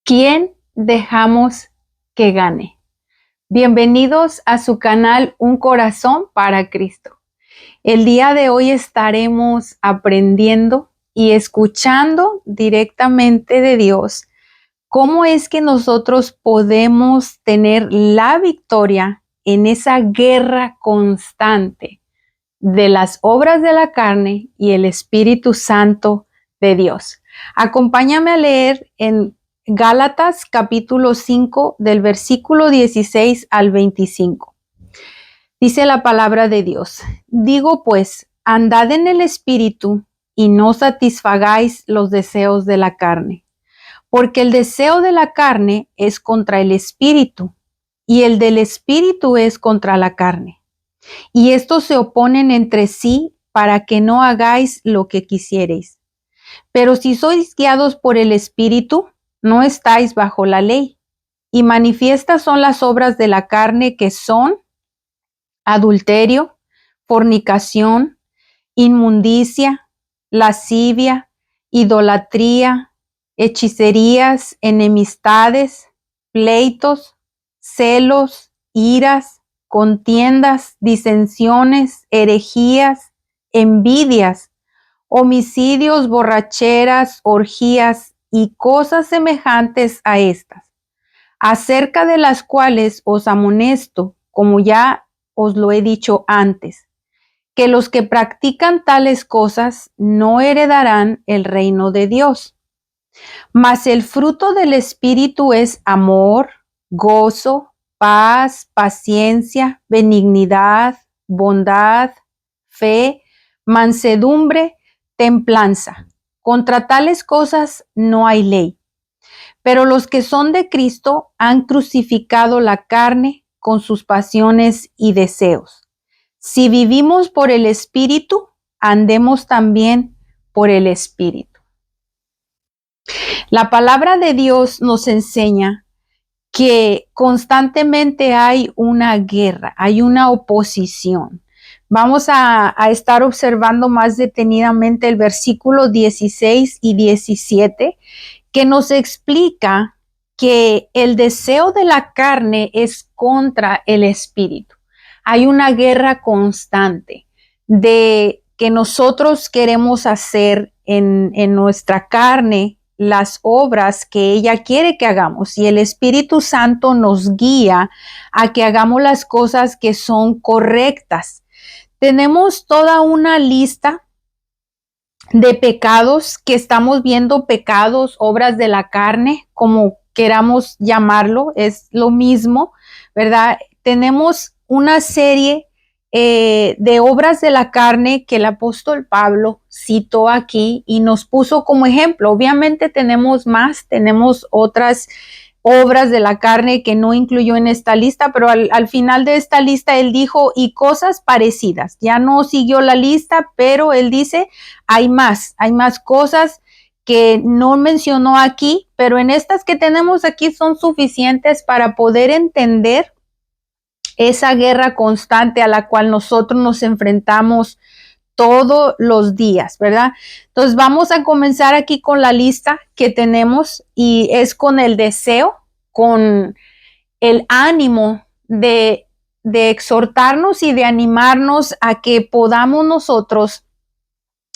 ¿Quién dejamos que gane? Bienvenidos a su canal Un Corazón para Cristo. El día de hoy estaremos aprendiendo y escuchando directamente de Dios cómo es que nosotros podemos tener la victoria en esa guerra constante de las obras de la carne y el Espíritu Santo de Dios. Acompáñame a leer en Gálatas capítulo 5 del versículo 16 al 25. Dice la palabra de Dios: digo pues, andad en el Espíritu y no satisfagáis los deseos de la carne, porque el deseo de la carne es contra el Espíritu y el del Espíritu es contra la carne. Y estos se oponen entre sí para que no hagáis lo que quisiereis. Pero si sois guiados por el Espíritu, no estáis bajo la ley. Y manifiestas son las obras de la carne, que son adulterio, fornicación, inmundicia, lascivia, idolatría, hechicerías, enemistades, pleitos, celos, iras, contiendas, disensiones, herejías, envidias, homicidios, borracheras, orgías y cosas semejantes a estas, acerca de las cuales os amonesto, como ya os lo he dicho antes, que los que practican tales cosas no heredarán el reino de Dios. Mas el fruto del Espíritu es amor, gozo, paz, paciencia, benignidad, bondad, fe, mansedumbre, templanza. Contra tales cosas no hay ley. Pero los que son de Cristo han crucificado la carne con sus pasiones y deseos. Si vivimos por el Espíritu, andemos también por el Espíritu. La palabra de Dios nos enseña que constantemente hay una guerra, hay una oposición. Vamos a estar observando más detenidamente el versículo 16 y 17, que nos explica que el deseo de la carne es contra el Espíritu. Hay una guerra constante de que nosotros queremos hacer en nuestra carne las obras que ella quiere que hagamos, y el Espíritu Santo nos guía a que hagamos las cosas que son correctas. Tenemos toda una lista de pecados que estamos viendo, pecados, obras de la carne, como queramos llamarlo, es lo mismo, ¿verdad? Tenemos una serie de obras de la carne que el apóstol Pablo citó aquí y nos puso como ejemplo. Obviamente tenemos más, tenemos otras obras de la carne que no incluyó en esta lista, pero al final de esta lista él dijo, y cosas parecidas. Ya no siguió la lista, pero él dice, hay más cosas que no mencionó aquí, pero en estas que tenemos aquí son suficientes para poder entender esa guerra constante a la cual nosotros nos enfrentamos todos los días, ¿verdad? Entonces vamos a comenzar aquí con la lista que tenemos, y es con el deseo, con el ánimo de exhortarnos y de animarnos a que podamos nosotros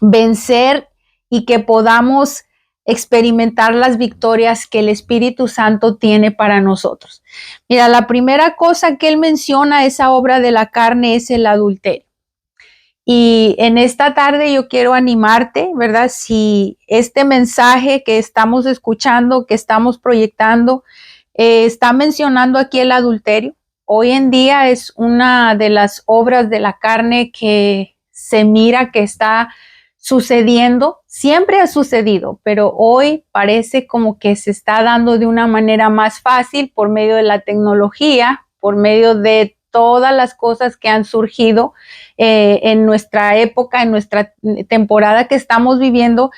vencer y que podamos experimentar las victorias que el Espíritu Santo tiene para nosotros. Mira, la primera cosa que él menciona, esa obra de la carne, es el adulterio. Y en esta tarde yo quiero animarte, ¿verdad? Si este mensaje que estamos escuchando, que estamos proyectando, está mencionando aquí el adulterio. Hoy en día es una de las obras de la carne que se mira que está sucediendo. Siempre ha sucedido, pero hoy parece como que se está dando de una manera más fácil por medio de la tecnología, por medio de todas las cosas que han surgido en nuestra época, en nuestra temporada que estamos viviendo.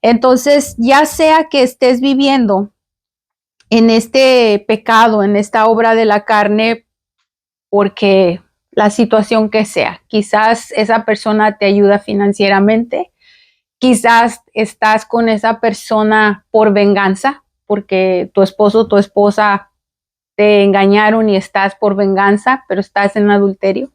Entonces, ya sea que estés viviendo en este pecado, en esta obra de la carne, porque la situación que sea, quizás esa persona te ayuda financieramente, quizás estás con esa persona por venganza, porque tu esposo o tu esposa te engañaron y estás por venganza, pero estás en adulterio.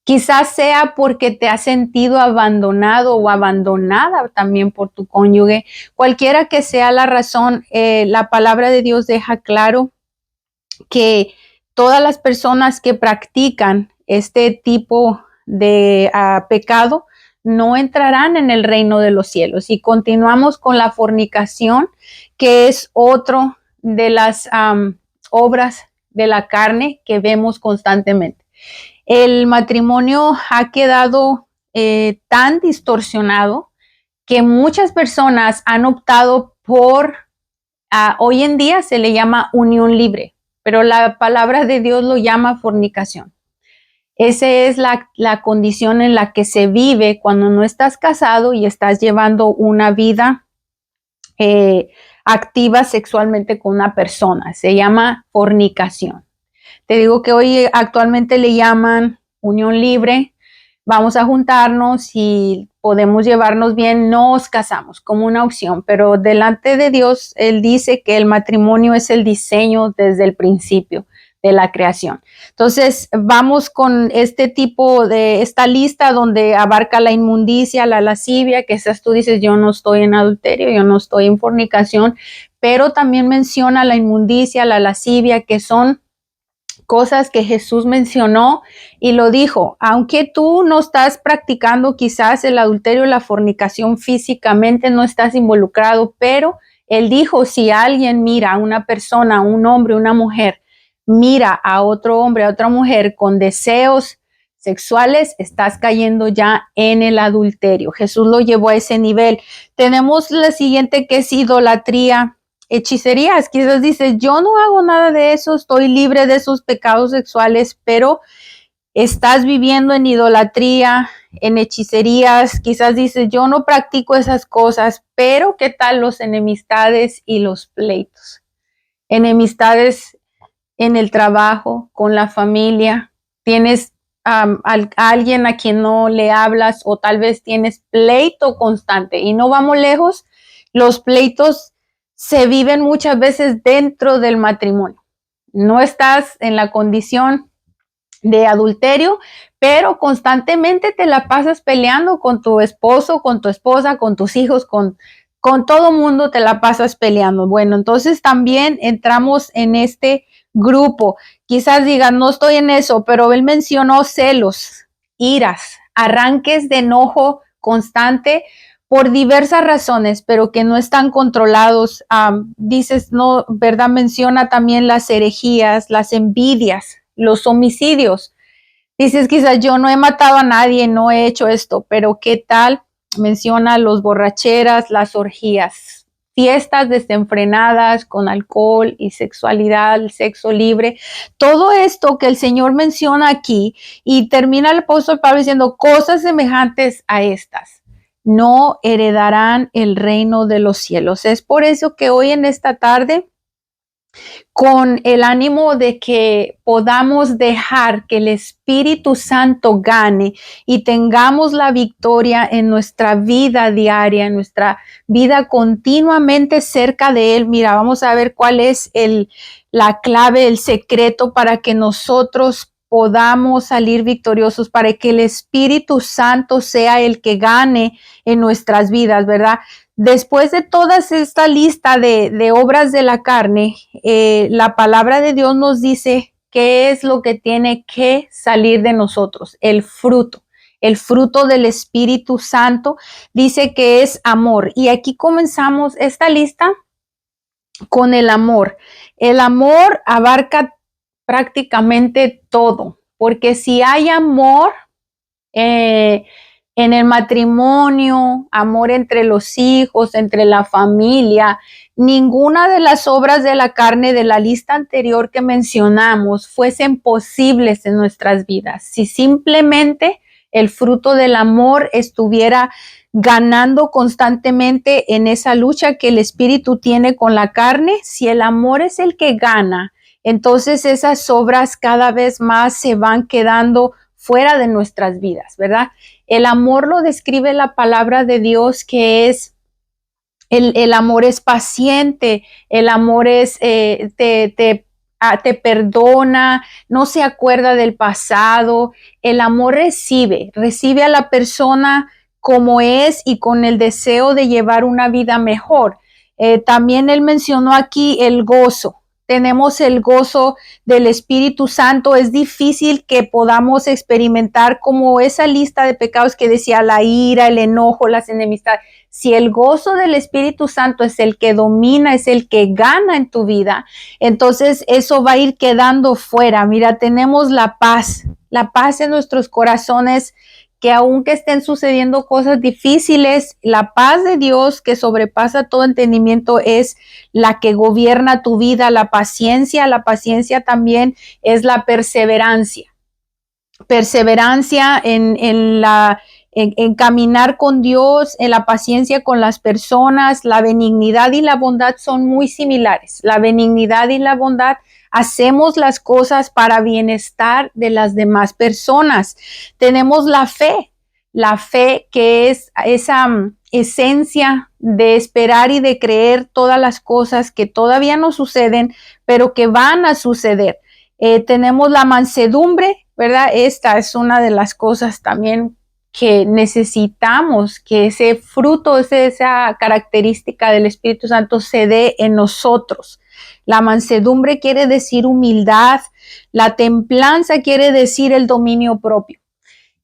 Quizás sea porque te has sentido abandonado o abandonada también por tu cónyuge. Cualquiera que sea la razón, la palabra de Dios deja claro que todas las personas que practican este tipo de pecado no entrarán en el reino de los cielos. Y continuamos con la fornicación, que es otro de las obras de la carne que vemos constantemente. El matrimonio ha quedado tan distorsionado que muchas personas han optado por, hoy en día se le llama unión libre, pero la palabra de Dios lo llama fornicación. Esa es la condición en la que se vive cuando no estás casado y estás llevando una vida activa sexualmente con una persona. Se llama fornicación. Te digo que hoy actualmente le llaman unión libre. Vamos a juntarnos y podemos llevarnos bien, nos casamos como una opción, pero delante de Dios, Él dice que el matrimonio es el diseño desde el principio de la creación. Entonces, vamos con esta lista donde abarca la inmundicia, la lascivia, que esas tú dices, yo no estoy en adulterio, yo no estoy en fornicación, pero también menciona la inmundicia, la lascivia, que son cosas que Jesús mencionó y lo dijo, aunque tú no estás practicando quizás el adulterio, la fornicación físicamente, no estás involucrado, pero Él dijo, si alguien mira a una persona, un hombre, una mujer, mira a otro hombre, a otra mujer con deseos sexuales, estás cayendo ya en el adulterio. Jesús lo llevó a ese nivel. Tenemos la siguiente, que es idolatría, hechicerías. Quizás dices, yo no hago nada de eso, estoy libre de esos pecados sexuales, pero estás viviendo en idolatría, en hechicerías. Quizás dices, yo no practico esas cosas, pero ¿qué tal los enemistades y los pleitos? Enemistades en el trabajo, con la familia, tienes a alguien a quien no le hablas, o tal vez tienes pleito constante y no vamos lejos. Los pleitos se viven muchas veces dentro del matrimonio. No estás en la condición de adulterio, pero constantemente te la pasas peleando con tu esposo, con tu esposa, con tus hijos, con todo mundo te la pasas peleando. Bueno, entonces también entramos en este grupo. Quizás digan, no estoy en eso, pero él mencionó celos, iras, arranques de enojo constante por diversas razones, pero que no están controlados. Dices, no, ¿verdad? Menciona también las herejías, las envidias, los homicidios. Dices, quizás yo no he matado a nadie, no he hecho esto, pero ¿qué tal? Menciona los borracheras, las orgías, fiestas desenfrenadas con alcohol y sexualidad, el sexo libre. Todo esto que el Señor menciona aquí, y termina el apóstol Pablo diciendo, cosas semejantes a estas no heredarán el reino de los cielos. Es por eso que hoy en esta tarde, con el ánimo de que podamos dejar que el Espíritu Santo gane y tengamos la victoria en nuestra vida diaria, en nuestra vida continuamente cerca de Él. Mira, vamos a ver cuál es la clave, el secreto para que nosotros podamos salir victoriosos, para que el Espíritu Santo sea el que gane en nuestras vidas, ¿verdad? Después de toda esta lista de obras de la carne, la palabra de Dios nos dice qué es lo que tiene que salir de nosotros, el fruto del Espíritu Santo. Dice que es amor. Y aquí comenzamos esta lista con el amor. El amor abarca prácticamente todo, porque si hay amor, en el matrimonio, amor entre los hijos, entre la familia, ninguna de las obras de la carne de la lista anterior que mencionamos fuesen posibles en nuestras vidas. Si simplemente el fruto del amor estuviera ganando constantemente en esa lucha que el espíritu tiene con la carne, si el amor es el que gana, entonces esas obras cada vez más se van quedando fuera de nuestras vidas, ¿verdad? El amor lo describe la palabra de Dios, que es El amor es paciente, el amor es, te perdona, no se acuerda del pasado. El amor recibe a la persona como es y con el deseo de llevar una vida mejor. También él mencionó aquí el gozo. Tenemos el gozo del Espíritu Santo. Es difícil que podamos experimentar como esa lista de pecados que decía la ira, el enojo, las enemistades. Si el gozo del Espíritu Santo es el que domina, es el que gana en tu vida, entonces eso va a ir quedando fuera. Mira, tenemos la paz en nuestros corazones, que aunque estén sucediendo cosas difíciles, la paz de Dios que sobrepasa todo entendimiento es la que gobierna tu vida. La paciencia también es la perseverancia. Perseverancia en caminar con Dios, en la paciencia con las personas. La benignidad y la bondad son muy similares. La benignidad y la bondad, hacemos las cosas para bienestar de las demás personas. Tenemos la fe que es esa esencia de esperar y de creer todas las cosas que todavía no suceden, pero que van a suceder. Tenemos la mansedumbre, ¿verdad? Esta es una de las cosas también que necesitamos, que ese fruto, esa característica del Espíritu Santo se dé en nosotros. La mansedumbre quiere decir humildad, la templanza quiere decir el dominio propio.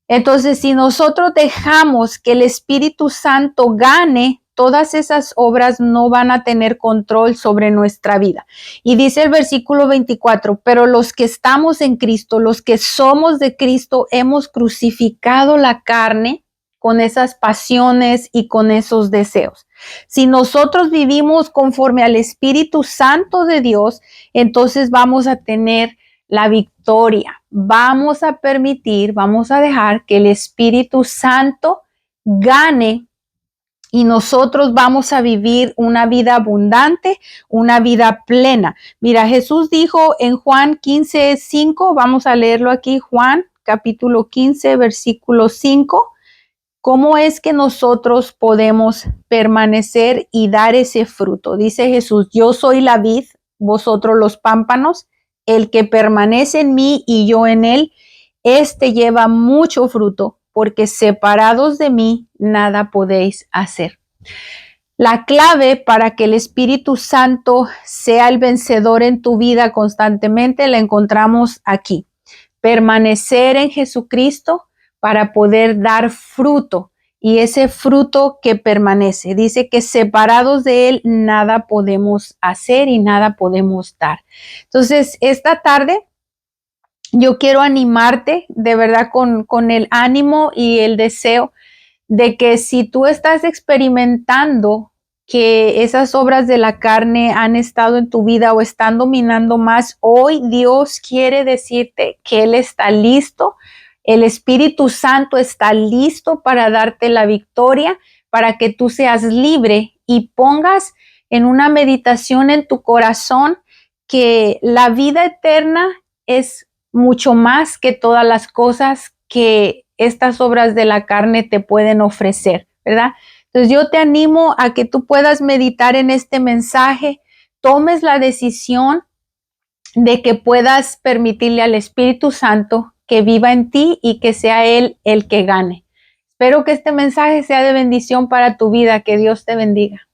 Entonces, si nosotros dejamos que el Espíritu Santo gane, todas esas obras no van a tener control sobre nuestra vida. Y dice el versículo 24, pero los que estamos en Cristo, los que somos de Cristo, hemos crucificado la carne con esas pasiones y con esos deseos. Si nosotros vivimos conforme al Espíritu Santo de Dios, entonces vamos a tener la victoria. Vamos a dejar que el Espíritu Santo gane y nosotros vamos a vivir una vida abundante, una vida plena. Mira, Jesús dijo en Juan 15:5, vamos a leerlo aquí, Juan capítulo 15, versículo 5. ¿Cómo es que nosotros podemos permanecer y dar ese fruto? Dice Jesús, yo soy la vid, vosotros los pámpanos. El que permanece en mí y yo en él, este lleva mucho fruto, porque separados de mí nada podéis hacer. La clave para que el Espíritu Santo sea el vencedor en tu vida constantemente la encontramos aquí. Permanecer en Jesucristo para poder dar fruto, y ese fruto que permanece. Dice que separados de Él nada podemos hacer y nada podemos dar. Entonces, esta tarde yo quiero animarte de verdad con el ánimo y el deseo de que si tú estás experimentando que esas obras de la carne han estado en tu vida o están dominando más, hoy Dios quiere decirte que Él está listo. El Espíritu Santo está listo para darte la victoria, para que tú seas libre y pongas en una meditación en tu corazón que la vida eterna es mucho más que todas las cosas que estas obras de la carne te pueden ofrecer, ¿verdad? Entonces yo te animo a que tú puedas meditar en este mensaje, tomes la decisión de que puedas permitirle al Espíritu Santo que viva en ti y que sea Él el que gane. Espero que este mensaje sea de bendición para tu vida. Que Dios te bendiga.